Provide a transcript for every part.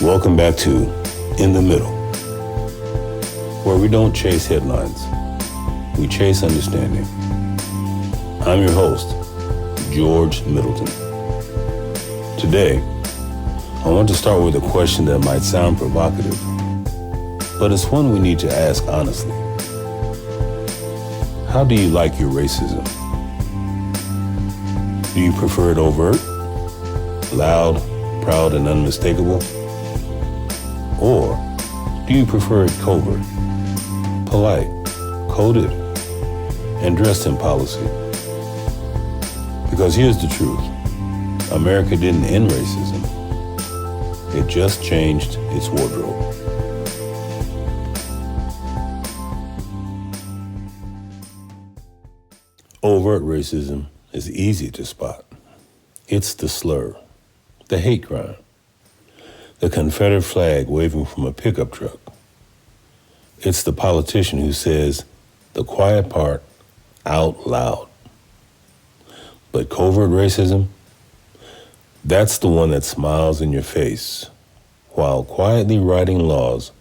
Welcome back to In the Middle, where we don't chase headlines, we chase understanding. I'm your host, George Middleton. Today, I want to start with a question that might sound provocative, but it's one we need to ask honestly. How do you like your racism? Do you prefer it overt, loud, proud, and unmistakable? Or do you prefer it covert, polite, coded, and dressed in policy? Because here's the truth. America didn't end racism. It just changed its wardrobe. Overt racism is easy to spot. It's the slur, the hate crime, the Confederate flag waving from a pickup truck. It's the politician who says the quiet part out loud. But covert racism, that's the one that smiles in your face while quietly writing laws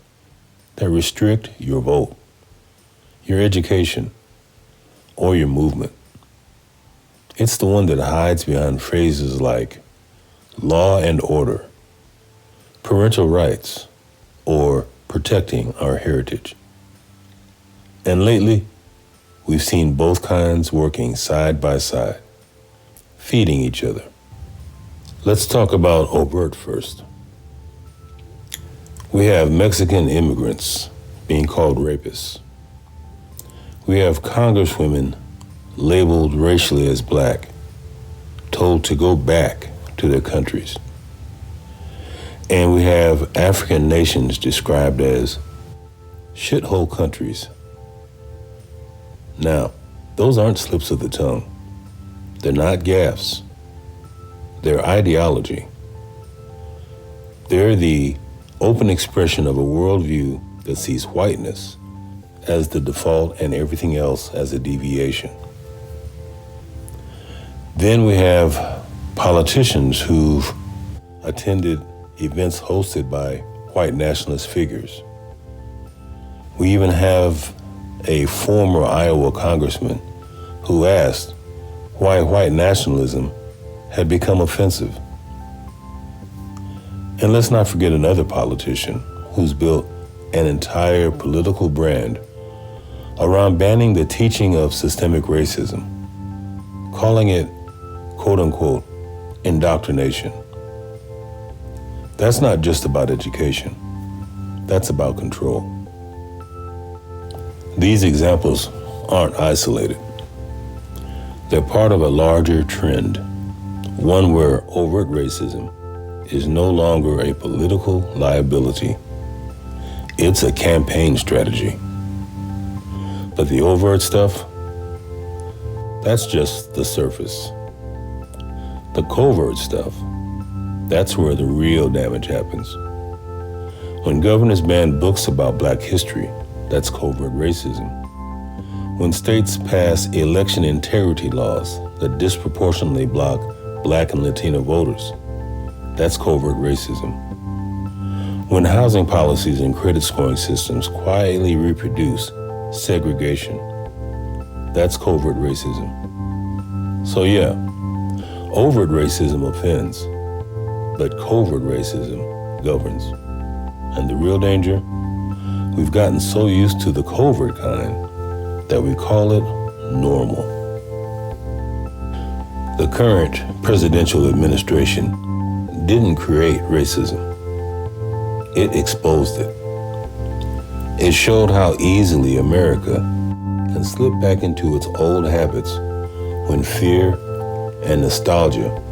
that restrict your vote, your education, or your movement. It's the one that hides behind phrases like law and order, parental rights, or protecting our heritage. And lately, we've seen both kinds working side by side, feeding each other. Let's talk about overt first. We have Mexican immigrants being called rapists. We have congresswomen labeled racially as black, told to go back to their countries. And we have African nations described as shithole countries. Now, those aren't slips of the tongue. They're not gaffes. They're ideology. They're the open expression of a worldview that sees whiteness as the default and everything else as a deviation. Then we have politicians who've attended events hosted by white nationalist figures. We even have a former Iowa congressman who asked why white nationalism had become offensive. And let's not forget another politician who's built an entire political brand around banning the teaching of systemic racism, calling it, quote unquote, indoctrination. That's not just about education. That's about control. These examples aren't isolated. They're part of a larger trend, one where overt racism is no longer a political liability. It's a campaign strategy. But the overt stuff, that's just the surface. The covert stuff, that's where the real damage happens. When governors ban books about black history, that's covert racism. When states pass election integrity laws that disproportionately block black and Latino voters, that's covert racism. When housing policies and credit scoring systems quietly reproduce segregation, that's covert racism. So yeah, overt racism offends, but covert racism governs. And the real danger? We've gotten so used to the covert kind that we call it normal. The current presidential administration didn't create racism. It exposed it. It showed how easily America can slip back into its old habits when fear and nostalgia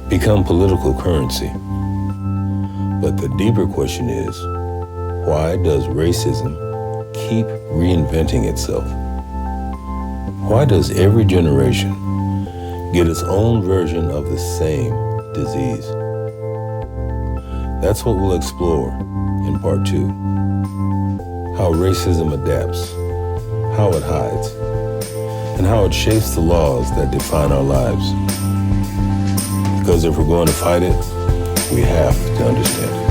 become political currency. But the deeper question is, why does racism keep reinventing itself? Why does every generation get its own version of the same disease? That's what we'll explore in part 2. How racism adapts, how it hides, and how it shapes the laws that define our lives. Because if we're going to fight it, we have to understand it.